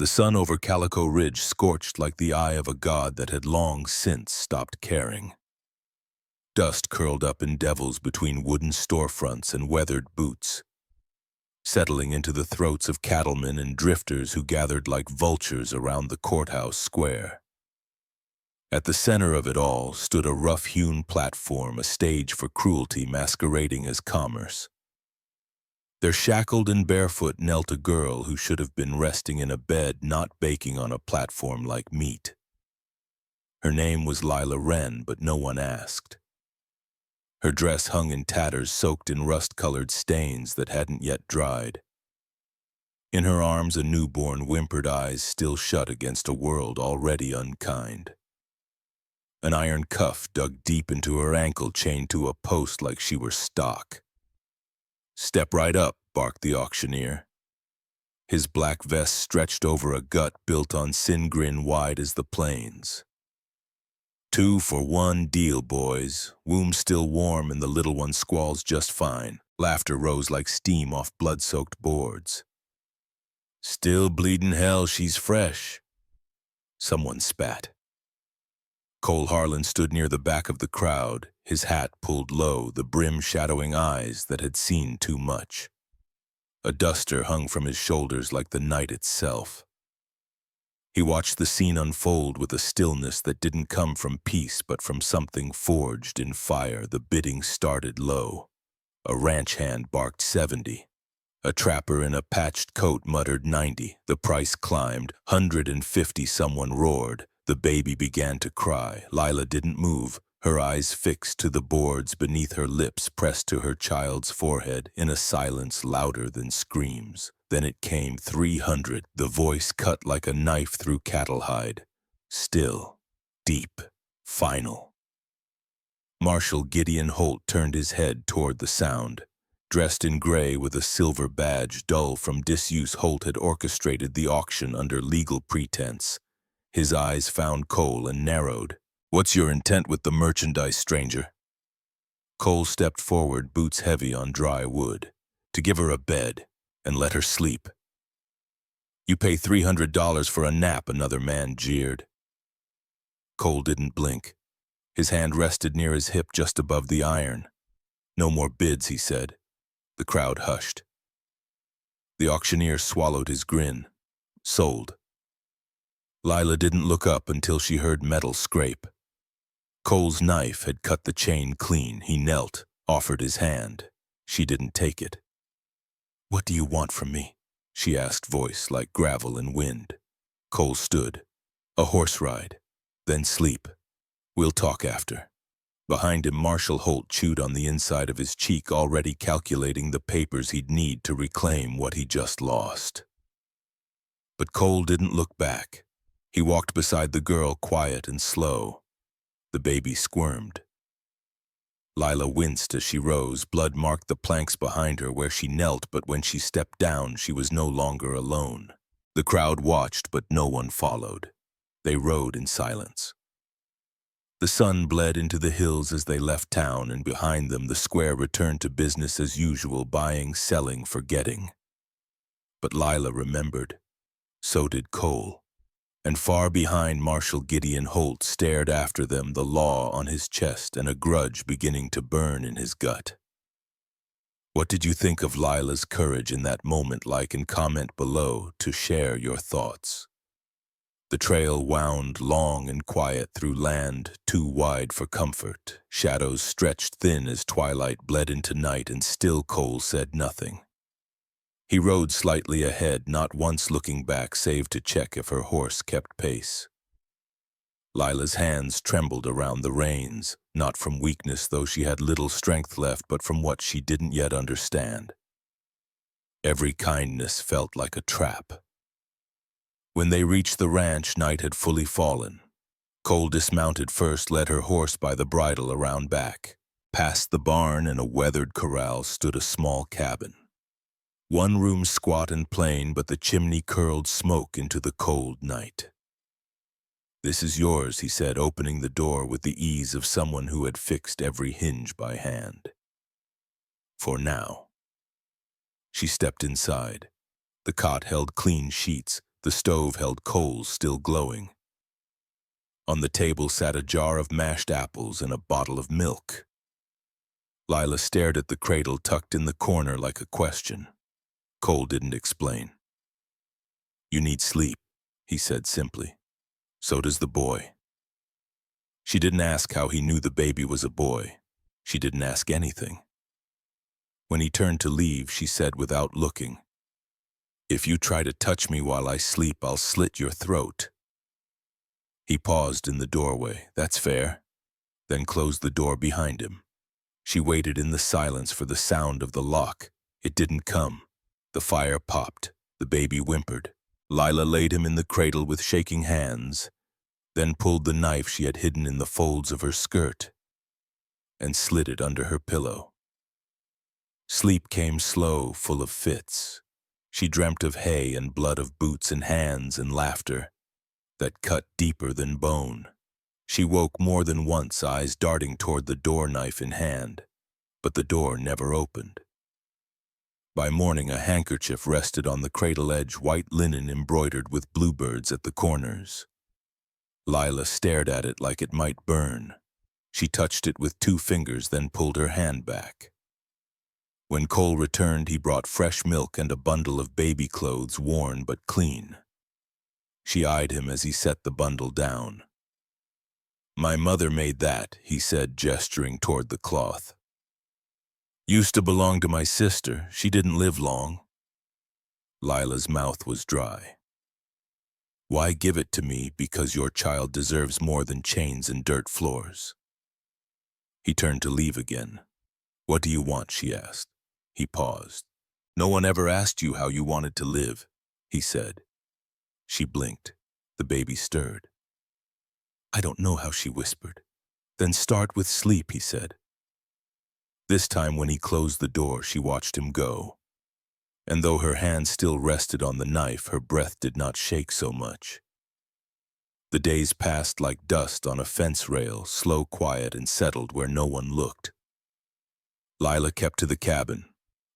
The sun over Calico Ridge scorched like the eye of a god that had long since stopped caring. Dust curled up in devils between wooden storefronts and weathered boots, settling into the throats of cattlemen and drifters who gathered like vultures around the courthouse square. At the center of it all stood a rough-hewn platform, a stage for cruelty masquerading as commerce. There, shackled and barefoot, knelt a girl who should have been resting in a bed, not baking on a platform like meat. Her name was Lila Wren, but no one asked. Her dress hung in tatters, soaked in rust-colored stains that hadn't yet dried. In her arms, a newborn whimpered, eyes still shut against a world already unkind. An iron cuff dug deep into her ankle, chained to a post like she were stock. "Step right up," barked the auctioneer. His black vest stretched over a gut built on sin grin wide as the plains. "2 for 1 deal, boys. Womb still warm and the little one squalls just fine." Laughter rose like steam off blood-soaked boards. "Still bleeding hell, she's fresh." Someone spat. Cole Harlan stood near the back of the crowd, his hat pulled low, the brim shadowing eyes that had seen too much. A duster hung from his shoulders like the night itself. He watched the scene unfold with a stillness that didn't come from peace but from something forged in fire. The bidding started low. A ranch hand barked 70. A trapper in a patched coat muttered 90. The price climbed, 150. Someone roared. The baby began to cry. Lila didn't move, her eyes fixed to the boards beneath her, lips pressed to her child's forehead in a silence louder than screams. Then it came, 300, the voice cut like a knife through cattle hide. Still, deep, final. Marshal Gideon Holt turned his head toward the sound. Dressed in gray with a silver badge dull from disuse, Holt had orchestrated the auction under legal pretense. His eyes found Cole and narrowed. "What's your intent with the merchandise, stranger?" Cole stepped forward, boots heavy on dry wood. "To give her a bed and let her sleep." "You pay $300 for a nap," another man jeered. Cole didn't blink. His hand rested near his hip just above the iron. "No more bids," he said. The crowd hushed. The auctioneer swallowed his grin. "Sold." Lila didn't look up until she heard metal scrape. Cole's knife had cut the chain clean. He knelt, offered his hand. She didn't take it. "What do you want from me?" she asked, voice like gravel and wind. Cole stood. "A horse ride, then sleep. We'll talk after." Behind him, Marshal Holt chewed on the inside of his cheek, already calculating the papers he'd need to reclaim what he just lost. But Cole didn't look back. He walked beside the girl, quiet and slow. The baby squirmed. Lila winced as she rose. Blood marked the planks behind her where she knelt, but when she stepped down, she was no longer alone. The crowd watched, but no one followed. They rode in silence. The sun bled into the hills as they left town, and behind them the square returned to business as usual, buying, selling, forgetting. But Lila remembered. So did Cole. And far behind, Marshal Gideon Holt stared after them, the law on his chest and a grudge beginning to burn in his gut. What did you think of Lila's courage in that moment? Like and comment below to share your thoughts. The trail wound long and quiet through land too wide for comfort. Shadows stretched thin as twilight bled into night, and still Cole said nothing. He rode slightly ahead, not once looking back save to check if her horse kept pace. Lila's hands trembled around the reins, not from weakness, though she had little strength left, but from what she didn't yet understand. Every kindness felt like a trap. When they reached the ranch, night had fully fallen. Cole dismounted first, led her horse by the bridle around back. Past the barn and a weathered corral stood a small cabin. One room squat and plain, but the chimney curled smoke into the cold night. "This is yours," he said, opening the door with the ease of someone who had fixed every hinge by hand. "For now." She stepped inside. The cot held clean sheets, The stove held coals still glowing. On the table sat a jar of mashed apples and a bottle of milk. Lila stared at the cradle tucked in the corner like a question. Cole didn't explain. "You need sleep," he said simply. "So does the boy." She didn't ask how he knew the baby was a boy. She didn't ask anything. When he turned to leave, she said without looking, "If you try to touch me while I sleep, I'll slit your throat." He paused in the doorway. "That's fair," then closed the door behind him. She waited in the silence for the sound of the lock. It didn't come. The fire popped. The baby whimpered. Lila laid him in the cradle with shaking hands, then pulled the knife she had hidden in the folds of her skirt and slid it under her pillow. Sleep came slow, full of fits. She dreamt of hay and blood, of boots and hands and laughter that cut deeper than bone. She woke more than once, eyes darting toward the door, knife in hand, but the door never opened. By morning, a handkerchief rested on the cradle edge, white linen embroidered with bluebirds at the corners. Lila stared at it like it might burn. She touched it with 2 fingers, then pulled her hand back. When Cole returned, he brought fresh milk and a bundle of baby clothes, worn but clean. She eyed him as he set the bundle down. "My mother made that," he said, gesturing toward the cloth. "Used to belong to my sister. She didn't live long." Lila's mouth was dry. "Why give it to me? Because your child deserves more than chains and dirt floors." He turned to leave again. "What do you want?" she asked. He paused. "No one ever asked you how you wanted to live," he said. She blinked. The baby stirred. "I don't know how," she whispered. "Then start with sleep," he said. This time, when he closed the door, she watched him go. And though her hand still rested on the knife, her breath did not shake so much. The days passed like dust on a fence rail, slow, quiet, and settled where no one looked. Lila kept to the cabin.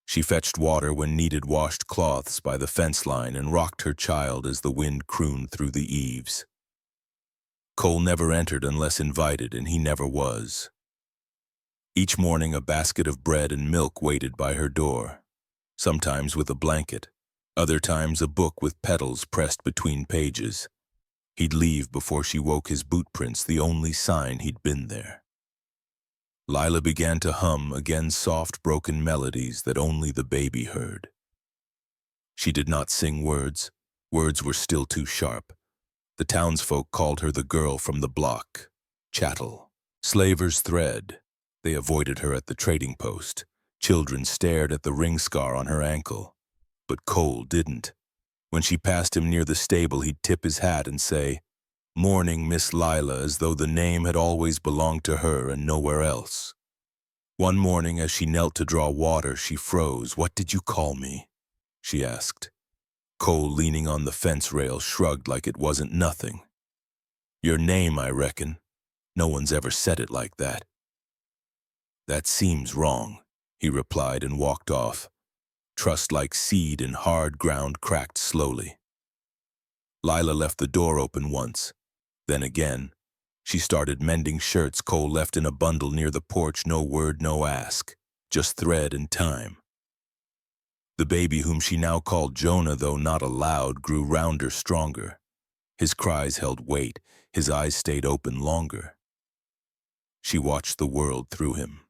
She fetched water when needed, washed cloths by the fence line, and rocked her child as the wind crooned through the eaves. Cole never entered unless invited, and he never was. Each morning, a basket of bread and milk waited by her door, sometimes with a blanket, other times a book with petals pressed between pages. He'd leave before she woke, his boot prints the only sign he'd been there. Lila began to hum again, soft, broken melodies that only the baby heard. She did not sing words. Words were still too sharp. The townsfolk called her the girl from the block, chattel, slaver's thread. They avoided her at the trading post. Children stared at the ring scar on her ankle. But Cole didn't. When she passed him near the stable, he'd tip his hat and say, "Morning, Miss Lila," as though the name had always belonged to her and nowhere else. One morning, as she knelt to draw water, she froze. "What did you call me?" she asked. Cole, leaning on the fence rail, shrugged like it wasn't nothing. "Your name, I reckon. No one's ever said it like that." "That seems wrong," he replied and walked off. Trust, like seed in hard ground, cracked slowly. Lila left the door open once. Then again, she started mending shirts Cole left in a bundle near the porch. No word, no ask, just thread and time. The baby, whom she now called Jonah, though not aloud, grew rounder, stronger. His cries held weight. His eyes stayed open longer. She watched the world through him.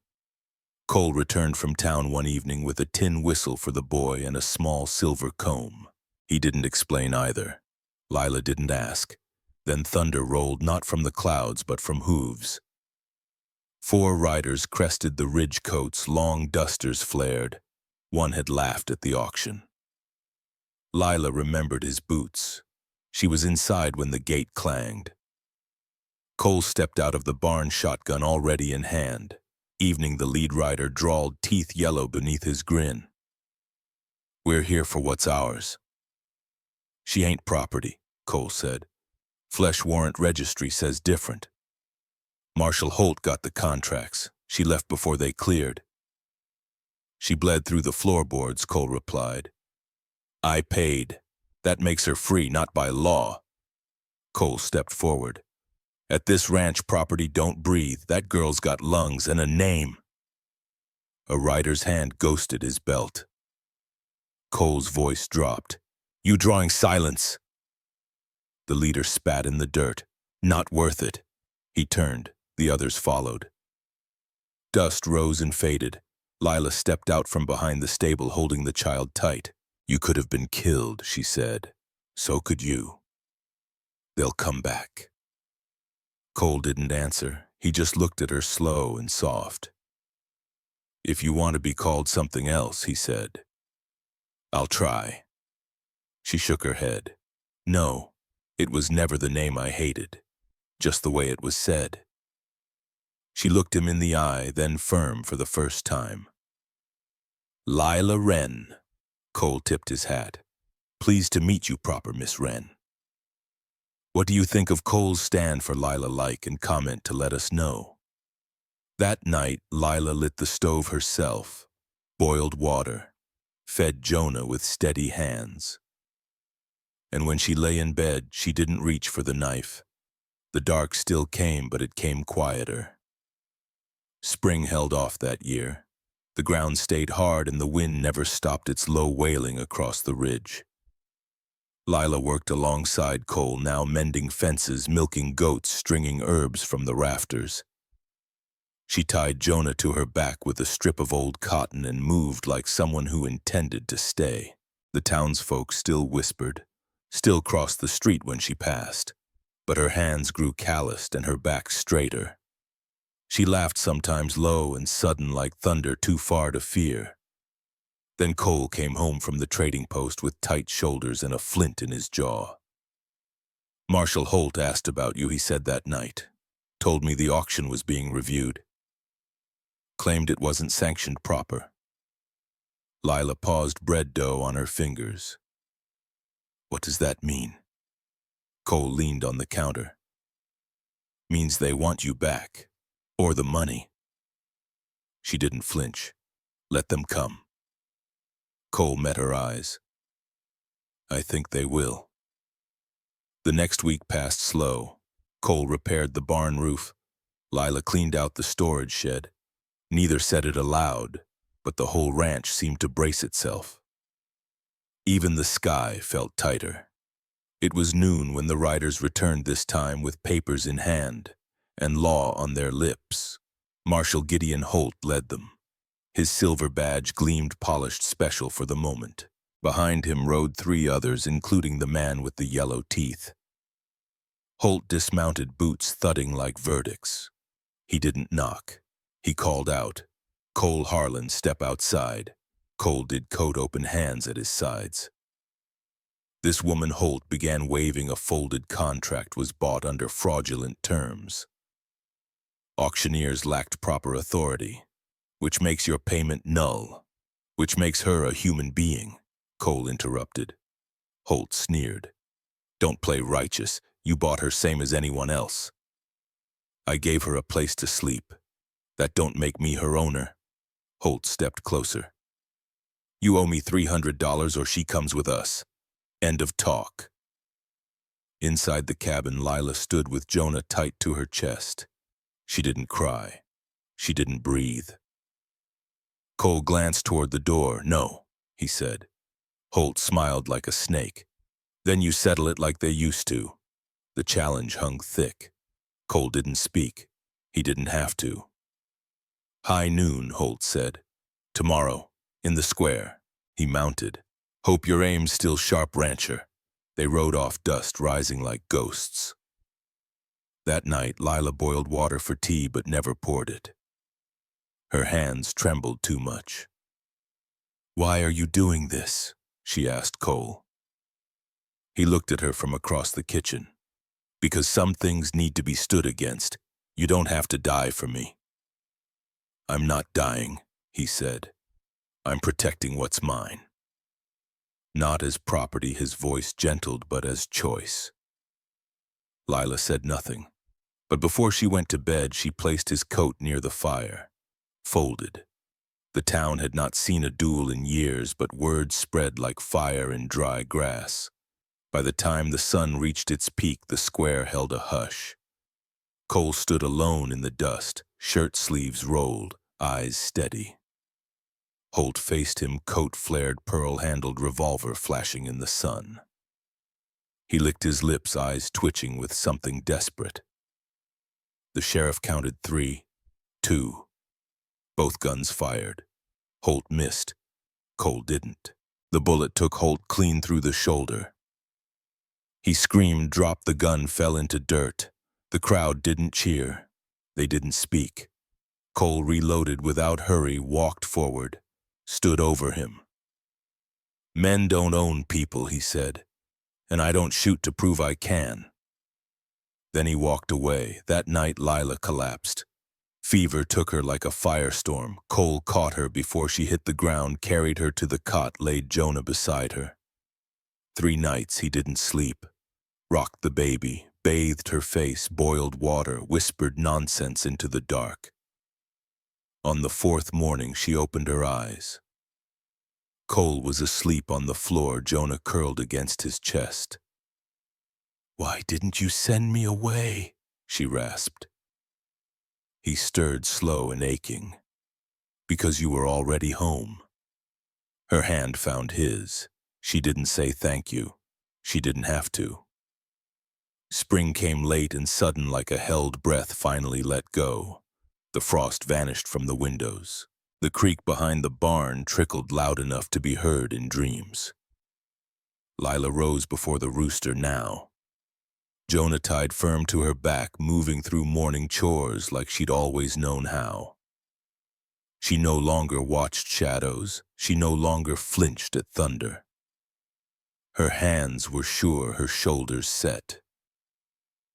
Cole returned from town one evening with a tin whistle for the boy and a small silver comb. He didn't explain either. Lila didn't ask. Then thunder rolled, not from the clouds, but from hooves. 4 riders crested the ridge coats, long dusters flared. One had laughed at the auction. Lila remembered his boots. She was inside when the gate clanged. Cole stepped out of the barn, shotgun already in hand. Evening, the lead rider drawled, teeth yellow beneath his grin. "We're here for what's ours." "She ain't property," Cole said. "Flesh warrant registry says different. Marshal Holt got the contracts. She left before they cleared." "She bled through the floorboards," Cole replied. "I paid." That makes her free, not by law. Cole stepped forward. At this ranch property, don't breathe. That girl's got lungs and a name. A rider's hand ghosted his belt. Cole's voice dropped. You drawing silence. The leader spat in the dirt. Not worth it. He turned. The others followed. Dust rose and faded. Lila stepped out from behind the stable holding the child tight. You could have been killed, she said. So could you. They'll come back. Cole didn't answer. He just looked at her slow and soft. If you want to be called something else, he said. I'll try. She shook her head. No, it was never the name I hated. Just the way it was said. She looked him in the eye, then firm for the first time. Lila Wren. Cole tipped his hat. Pleased to meet you, proper Miss Wren. What do you think of Cole's stand for Lila like and comment to let us know? That night, Lila lit the stove herself, boiled water, fed Jonah with steady hands. And when she lay in bed, she didn't reach for the knife. The dark still came, but it came quieter. Spring held off that year. The ground stayed hard and the wind never stopped its low wailing across the ridge. Lila worked alongside Cole, now mending fences, milking goats, stringing herbs from the rafters. She tied Jonah to her back with a strip of old cotton and moved like someone who intended to stay. The townsfolk still whispered, still crossed the street when she passed, but her hands grew calloused and her back straighter. She laughed sometimes low and sudden like thunder too far to fear. Then Cole came home from the trading post with tight shoulders and a flint in his jaw. Marshal Holt asked about you, he said that night. Told me the auction was being reviewed. Claimed it wasn't sanctioned proper. Lila paused bread dough on her fingers. What does that mean? Cole leaned on the counter. Means they want you back. Or the money. She didn't flinch. Let them come. Cole met her eyes. I think they will. The next week passed slow. Cole repaired the barn roof. Lila cleaned out the storage shed. Neither said it aloud, but the whole ranch seemed to brace itself. Even the sky felt tighter. It was noon when the riders returned this time with papers in hand and law on their lips. Marshal Gideon Holt led them. His silver badge gleamed polished special for the moment. Behind him rode 3 others, including the man with the yellow teeth. Holt dismounted, boots thudding like verdicts. He didn't knock. He called out, Cole Harlan, step outside. Cole did, coat open, hands at his sides. This woman Holt began waving a folded contract was bought under fraudulent terms. Auctioneers lacked proper authority, which makes your payment null, which makes her a human being, Cole interrupted. Holt sneered. Don't play righteous. You bought her same as anyone else. I gave her a place to sleep. That don't make me her owner. Holt stepped closer. You owe me $300 or she comes with us. End of talk. Inside the cabin, Lila stood with Jonah tight to her chest. She didn't cry. She didn't breathe. Cole glanced toward the door. No, he said. Holt smiled like a snake. Then you settle it like they used to. The challenge hung thick. Cole didn't speak. He didn't have to. High noon, Holt said. Tomorrow, in the square. He mounted. Hope your aim's still sharp, rancher. They rode off, dust rising like ghosts. That night, Lila boiled water for tea but never poured it. Her hands trembled too much. Why are you doing this? She asked Cole. He looked at her from across the kitchen. Because some things need to be stood against. You don't have to die for me. I'm not dying, he said. I'm protecting what's mine. Not as property, his voice gentled, but as choice. Lila said nothing, but before she went to bed, she placed his coat near the fire, folded. The town had not seen a duel in years, but words spread like fire in dry grass. By the time the sun reached its peak, the square held a hush. Cole stood alone in the dust, shirt sleeves rolled, eyes steady. Holt faced him, coat-flared, pearl-handled revolver flashing in the sun. He licked his lips, eyes twitching with something desperate. The sheriff counted 3, 2. Both guns fired. Holt missed. Cole didn't. The bullet took Holt clean through the shoulder. He screamed, dropped the gun, fell into dirt. The crowd didn't cheer. They didn't speak. Cole reloaded without hurry, walked forward, stood over him. "Men don't own people," he said, "and I don't shoot to prove I can." Then he walked away. That night Lila collapsed. Fever took her like a firestorm. Cole caught her before she hit the ground, carried her to the cot, laid Jonah beside her. 3 nights he didn't sleep. Rocked the baby, bathed her face, boiled water, whispered nonsense into the dark. On the 4th morning she opened her eyes. Cole was asleep on the floor, Jonah curled against his chest. "Why didn't you send me away?" she rasped. He stirred, slow and aching. "Because you were already home." Her hand found his. She didn't say thank you. She didn't have to. Spring came late and sudden, like a held breath finally let go. The frost vanished from the windows. The creek behind the barn trickled loud enough to be heard in dreams. Lila rose before the rooster now. Jonah tied firm to her back, moving through morning chores like she'd always known how. She no longer watched shadows. She no longer flinched at thunder. Her hands were sure, her shoulders set.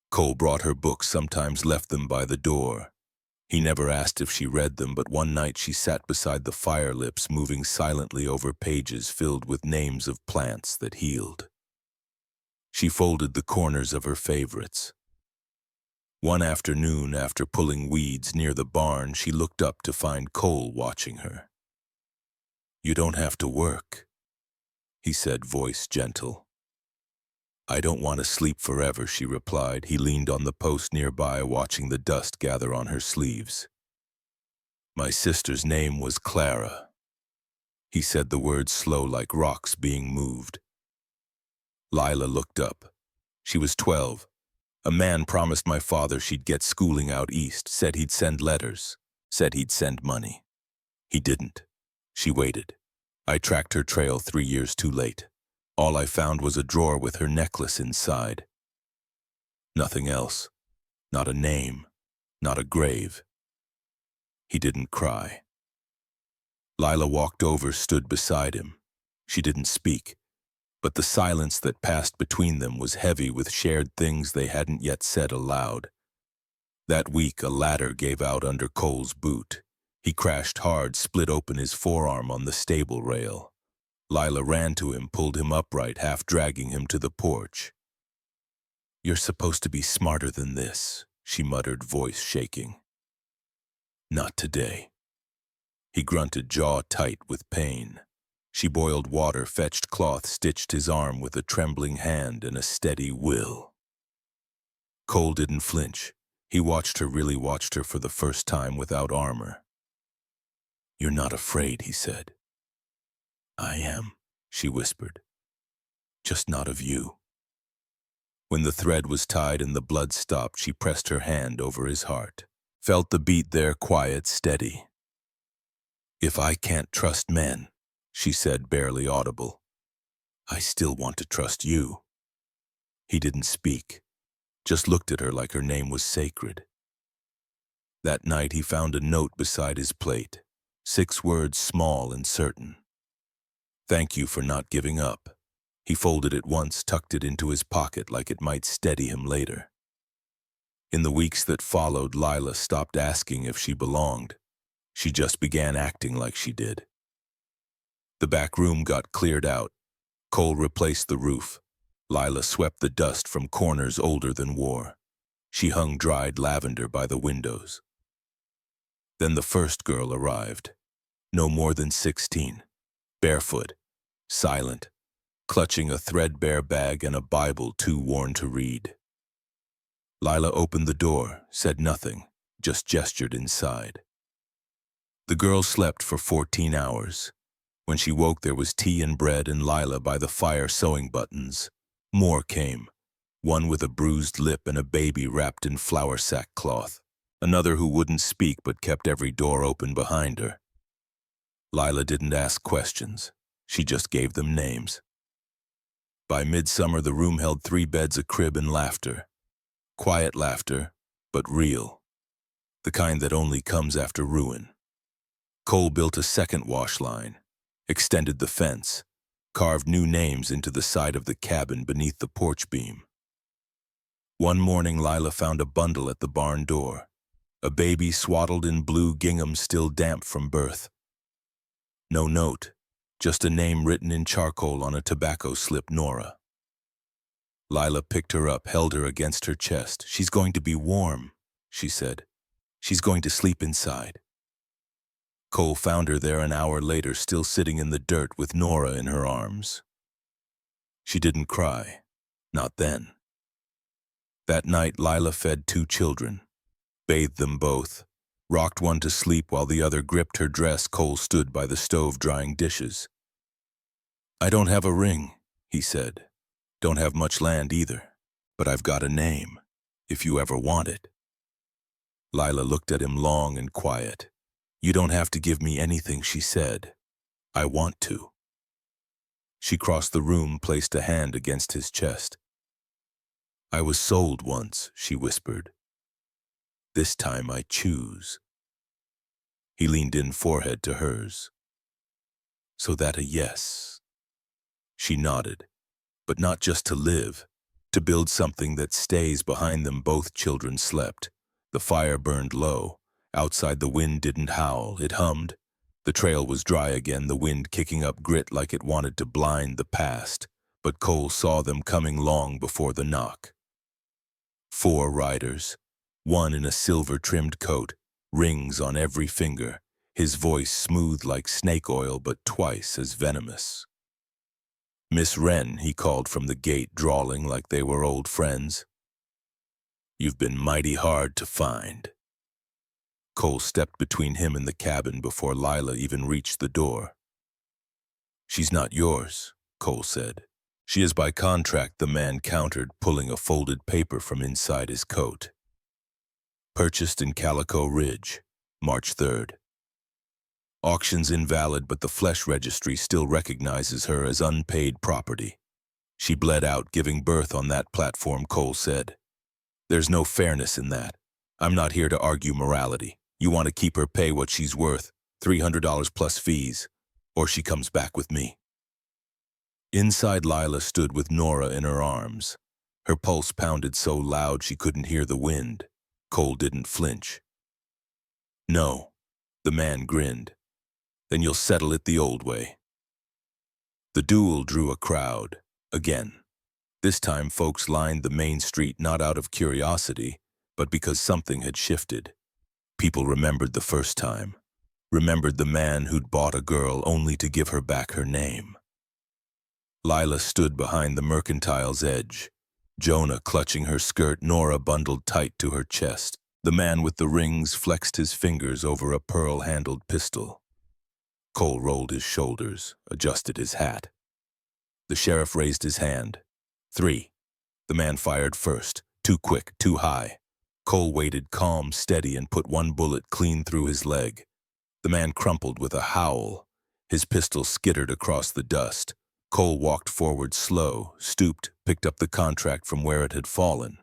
Cole brought her books, sometimes left them by the door. He never asked if she read them, but one night she sat beside the fire lips, moving silently over pages filled with names of plants that healed. She folded the corners of her favorites. One afternoon, after pulling weeds near the barn, she looked up to find Cole watching her. "You don't have to work," he said, voice gentle. "I don't want to sleep forever," she replied. He leaned on the post nearby, watching the dust gather on her sleeves. "My sister's name was Clara." He said the words slow, like rocks being moved. Lila looked up. She was 12. "A man promised my father she'd get schooling out east, said he'd send letters, said he'd send money. He didn't." She waited. "I tracked her trail 3 years too late. All I found was a drawer with her necklace inside. Nothing else. Not a name. Not a grave." He didn't cry. Lila walked over, stood beside him. She didn't speak, but the silence that passed between them was heavy with shared things they hadn't yet said aloud. That week a ladder gave out under Cole's boot. He crashed hard, split open his forearm on the stable rail. Lila ran to him, pulled him upright, half dragging him to the porch. "You're supposed to be smarter than this," she muttered, voice shaking. "Not today." He grunted, jaw tight with pain. She boiled water, fetched cloth, stitched his arm with a trembling hand and a steady will. Cole didn't flinch. He watched her, really watched her for the first time without armor. "You're not afraid," he said. "I am," she whispered. "Just not of you." When the thread was tied and the blood stopped, she pressed her hand over his heart. Felt the beat there, quiet, steady. "If I can't trust men," she said, barely audible, "I still want to trust you." He didn't speak, just looked at her like her name was sacred. That night he found a note beside his plate, 6 words, small and certain. "Thank you for not giving up." He folded it once, tucked it into his pocket like it might steady him later. In the weeks that followed, Lila stopped asking if she belonged. She just began acting like she did. The back room got cleared out. Cole replaced the roof. Lila swept the dust from corners older than war. She hung dried lavender by the windows. Then the first girl arrived. No more than 16. Barefoot. Silent. clutching a threadbare bag and a Bible too worn to read. Lila opened the door, said nothing, just gestured inside. The girl slept for 14 hours. When she woke, there was tea and bread and Lila by the fire sewing buttons. More came, one with a bruised lip and a baby wrapped in flour sack cloth, another who wouldn't speak but kept every door open behind her. Lila didn't ask questions. She just gave them names. By midsummer, the room held 3 beds, a crib, and laughter. Quiet laughter, but real. The kind that only comes after ruin. Cole built a second wash line, extended the fence, carved new names into the side of the cabin beneath the porch beam. One morning, Lila found a bundle at the barn door, a baby swaddled in blue gingham still damp from birth. No note, just a name written in charcoal on a tobacco slip, Nora. Lila picked her up, held her against her chest. "She's going to be warm," she said. "She's going to sleep inside." Cole found her there an hour later, still sitting in the dirt with Nora in her arms. She didn't cry, not then. That night, Lila fed 2 children, bathed them both, rocked one to sleep while the other gripped her dress. Cole stood by the stove drying dishes. "I don't have a ring," he said. "Don't have much land either, but I've got a name, if you ever want it." Lila looked at him long and quiet. "You don't have to give me anything," she said. "I want to." She crossed the room, placed a hand against his chest. "I was sold once," she whispered. "This time I choose." He leaned in, forehead to hers. "So that a yes?" She nodded, but not just to live, to build something that stays. Behind them, both children slept. The fire burned low. Outside, the wind didn't howl, it hummed. The trail was dry again, the wind kicking up grit like it wanted to blind the past. But Cole saw them coming long before the knock. 4 riders, one in a silver-trimmed coat, rings on every finger, his voice smooth like snake oil but twice as venomous. "Miss Wren," he called from the gate, drawling like they were old friends. "You've been mighty hard to find." Cole stepped between him and the cabin before Lila even reached the door. "She's not yours," Cole said. "She is by contract," the man countered, pulling a folded paper from inside his coat. "Purchased in Calico Ridge, March 3rd. Auction's invalid, but the flesh registry still recognizes her as unpaid property. She bled out giving birth on that platform," Cole said. "There's no fairness in that. I'm not here to argue morality. You want to keep her, pay what she's worth, $300 plus fees, or she comes back with me." Inside, Lila stood with Nora in her arms. Her pulse pounded so loud she couldn't hear the wind. Cole didn't flinch. "No," the man grinned. "Then you'll settle it the old way." The duel drew a crowd, again. This time folks lined the main street not out of curiosity, but because something had shifted. People remembered the first time, remembered the man who'd bought a girl only to give her back her name. Lila stood behind the mercantile's edge, Jonah clutching her skirt, Nora bundled tight to her chest. The man with the rings flexed his fingers over a pearl-handled pistol. Cole rolled his shoulders, adjusted his hat. The sheriff raised his hand. 3. The man fired first, too quick, too high. Cole waited calm, steady, and put one bullet clean through his leg. The man crumpled with a howl. His pistol skittered across the dust. Cole walked forward slow, stooped, picked up the contract from where it had fallen.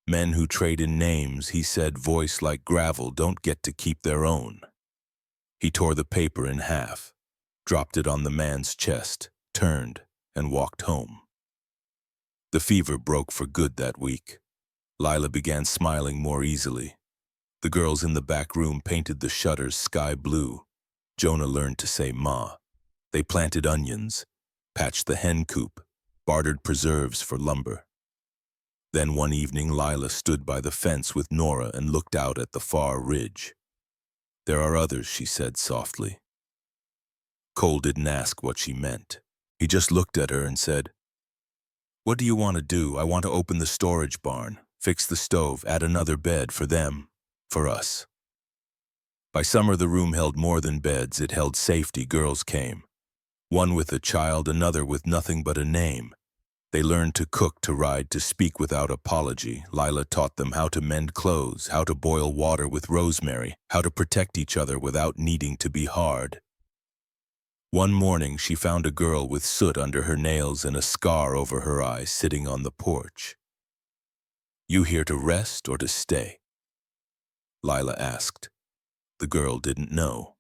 "Men who trade in names," he said, voice like gravel, "don't get to keep their own." He tore the paper in half, dropped it on the man's chest, turned, and walked home. The fever broke for good that week. Lila began smiling more easily. The girls in the back room painted the shutters sky blue. Jonah learned to say ma. They planted onions, patched the hen coop, bartered preserves for lumber. Then one evening, Lila stood by the fence with Nora and looked out at the far ridge. "There are others," she said softly. Cole didn't ask what she meant. He just looked at her and said, "What do you want to do? I want to open the storage barn, fix the stove, add another bed for them, for us." By summer, the room held more than beds. It held safety. Girls came. One with a child, another with nothing but a name. They learned to cook, to ride, to speak without apology. Lila taught them how to mend clothes, how to boil water with rosemary, how to protect each other without needing to be hard. One morning, she found a girl with soot under her nails and a scar over her eye sitting on the porch. "You here to rest or to stay?" Lila asked. The girl didn't know.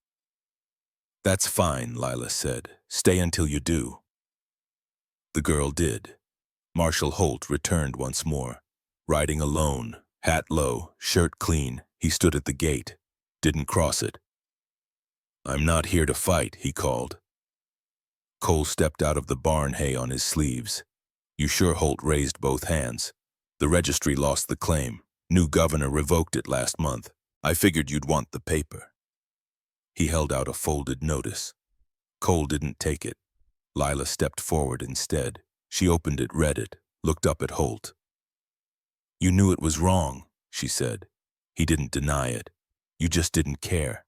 "That's fine," Lila said. "Stay until you do." The girl did. Marshal Holt returned once more, riding alone, hat low, shirt clean. He stood at the gate, didn't cross it. "I'm not here to fight," he called. Cole stepped out of the barn, hay on his sleeves. "You sure?" Holt raised both hands. "The registry lost the claim. New governor revoked it last month. I figured you'd want the paper." He held out a folded notice. Cole didn't take it. Lila stepped forward instead. She opened it, read it, looked up at Holt. "You knew it was wrong," she said. He didn't deny it. "You just didn't care."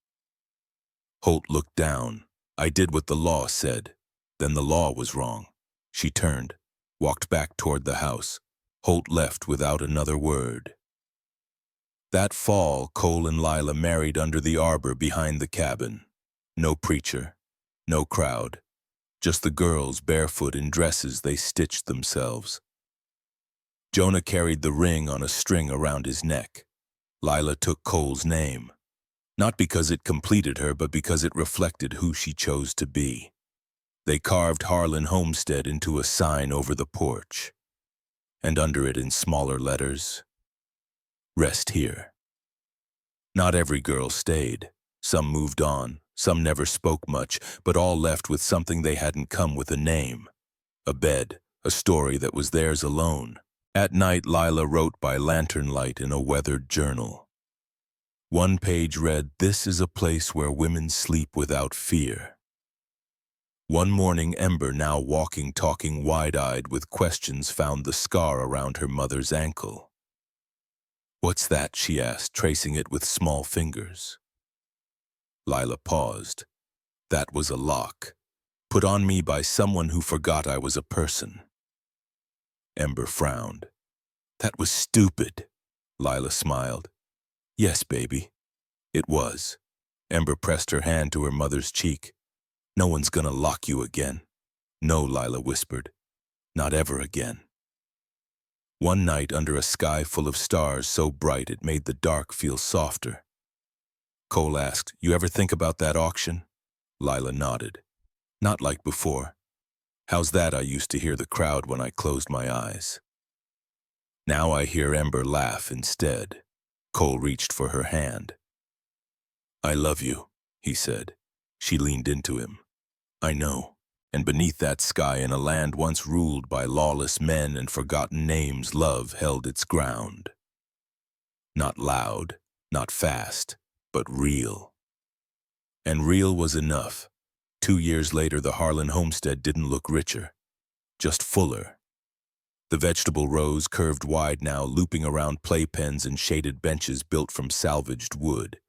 Holt looked down. "I did what the law said. Then the law was wrong." She turned, walked back toward the house. Holt left without another word. That fall, Cole and Lila married under the arbor behind the cabin. No preacher, no crowd. Just the girls, barefoot in dresses they stitched themselves. Jonah carried the ring on a string around his neck. Lila took Cole's name, not because it completed her, but because it reflected who she chose to be. They carved Harlan Homestead into a sign over the porch, and under it in smaller letters, "Rest here." Not every girl stayed. Some moved on. Some never spoke much, but all left with something they hadn't come with a name. A bed, a story that was theirs alone. At night, Lila wrote by lantern light in a weathered journal. One page read, "This is a place where women sleep without fear." One morning, Ember, now walking, talking, wide-eyed with questions, found the scar around her mother's ankle. "What's that?" she asked, tracing it with small fingers. Lila paused. "That was a lock, put on me by someone who forgot I was a person." Ember frowned. "That was stupid." Lila smiled. "Yes, baby, it was." Ember pressed her hand to her mother's cheek. "No one's gonna lock you again." "No," Lila whispered. "Not ever again." One night, under a sky full of stars so bright it made the dark feel softer, Cole asked, "You ever think about that auction?" Lila nodded. "Not like before." "How's that?" "I used to hear the crowd when I closed my eyes. Now I hear Ember laugh instead." Cole reached for her hand. "I love you," he said. She leaned into him. "I know." And beneath that sky, in a land once ruled by lawless men and forgotten names, love held its ground. Not loud, not fast, but real. And real was enough. 2 years later, the Harlan homestead didn't look richer, just fuller. The vegetable rows curved wide now, looping around playpens and shaded benches built from salvaged wood.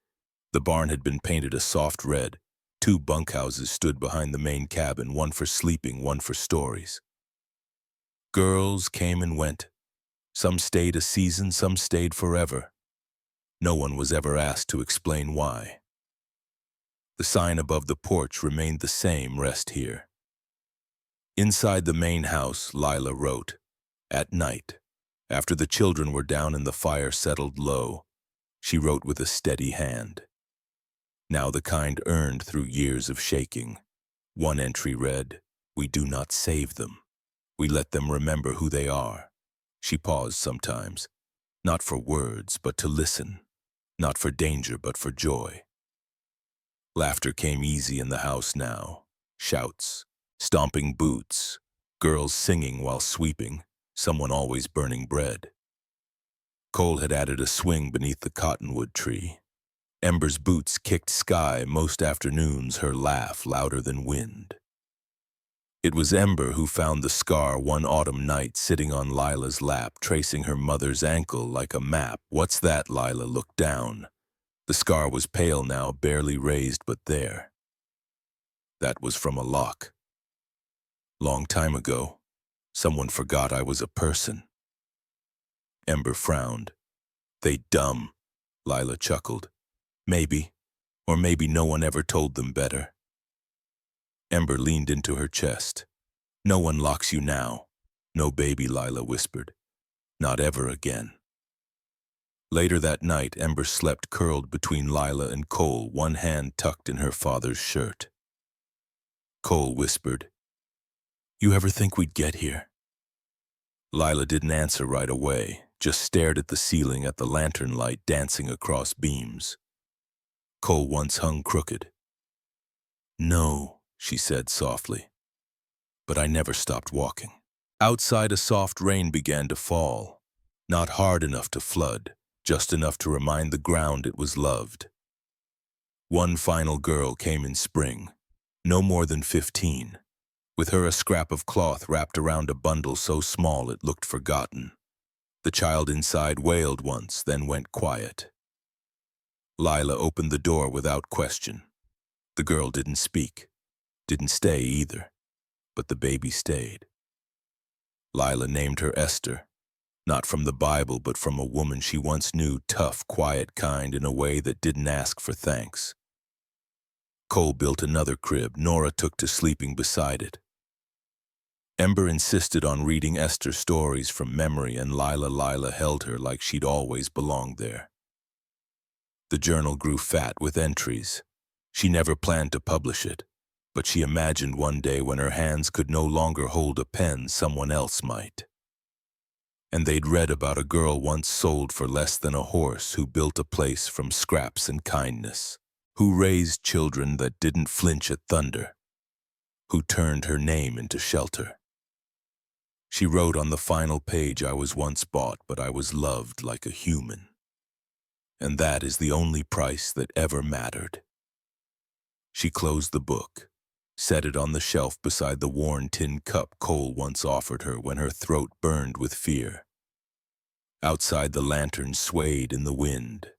The barn had been painted a soft red. 2 bunkhouses stood behind the main cabin, one for sleeping, one for stories. Girls came and went. Some stayed a season, some stayed forever. No one was ever asked to explain why. The sign above the porch remained the same, "Rest here." Inside the main house, Lila wrote, at night, after the children were down and the fire settled low, she wrote with a steady hand. Now the kind earned through years of shaking. One entry read, "We do not save them. We let them remember who they are." She paused sometimes, not for words, but to listen. Not for danger, but for joy. Laughter came easy in the house now. Shouts, stomping boots, girls singing while sweeping, someone always burning bread. Cole had added a swing beneath the cottonwood tree. Ember's boots kicked sky most afternoons, her laugh louder than wind. It was Ember who found the scar one autumn night sitting on Lila's lap, tracing her mother's ankle like a map. "What's that?" Lila looked down. The scar was pale now, barely raised, but there. That was from a lock. Long time ago, someone forgot I was a person. Ember frowned. "They dumb," Lila chuckled. "Maybe, or maybe no one ever told them better." Ember leaned into her chest. "No one locks you now." "No, baby," Lila whispered. "Not ever again." Later that night, Ember slept curled between Lila and Cole, one hand tucked in her father's shirt. Cole whispered, "You ever think we'd get here?" Lila didn't answer right away, just stared at the ceiling, at the lantern light dancing across beams. Cole once hung crooked. "No," she said softly, "but I never stopped walking." Outside, a soft rain began to fall, not hard enough to flood, just enough to remind the ground it was loved. One final girl came in spring, no more than 15, with her a scrap of cloth wrapped around a bundle so small it looked forgotten. The child inside wailed once, then went quiet. Lila opened the door without question. The girl didn't speak, didn't stay either, but the baby stayed. Lila named her Esther, not from the Bible, but from a woman she once knew, tough, quiet, kind in a way that didn't ask for thanks. Cole built another crib. Nora took to sleeping beside it. Ember insisted on reading Esther stories from memory, and Lila held her like she'd always belonged there. The journal grew fat with entries. She never planned to publish it, but she imagined one day when her hands could no longer hold a pen, someone else might. And they'd read about a girl once sold for less than a horse, who built a place from scraps and kindness, who raised children that didn't flinch at thunder, who turned her name into shelter. She wrote on the final page, "I was once bought, but I was loved like a human. And that is the only price that ever mattered." She closed the book, set it on the shelf beside the worn tin cup Cole once offered her when her throat burned with fear. Outside, the lantern swayed in the wind,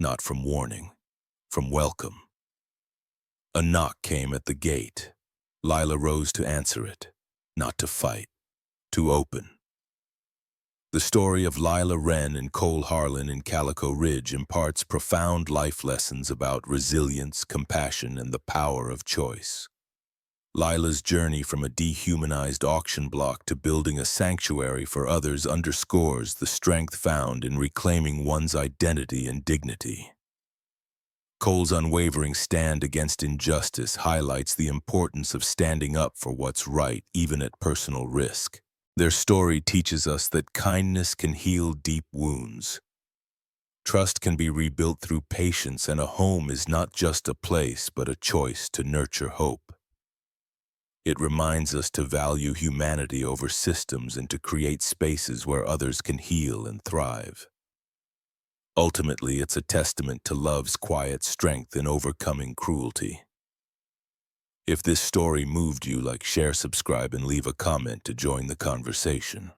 not from warning, from welcome. A knock came at the gate. Lila rose to answer it, not to fight, to open. The story of Lila Wren and Cole Harlan in Calico Ridge imparts profound life lessons about resilience, compassion, and the power of choice. Lila's journey from a dehumanized auction block to building a sanctuary for others underscores the strength found in reclaiming one's identity and dignity. Cole's unwavering stand against injustice highlights the importance of standing up for what's right, even at personal risk. Their story teaches us that kindness can heal deep wounds. Trust can be rebuilt through patience, and a home is not just a place, but a choice to nurture hope. It reminds us to value humanity over systems and to create spaces where others can heal and thrive. Ultimately, it's a testament to love's quiet strength in overcoming cruelty. If this story moved you, share, subscribe, and leave a comment to join the conversation.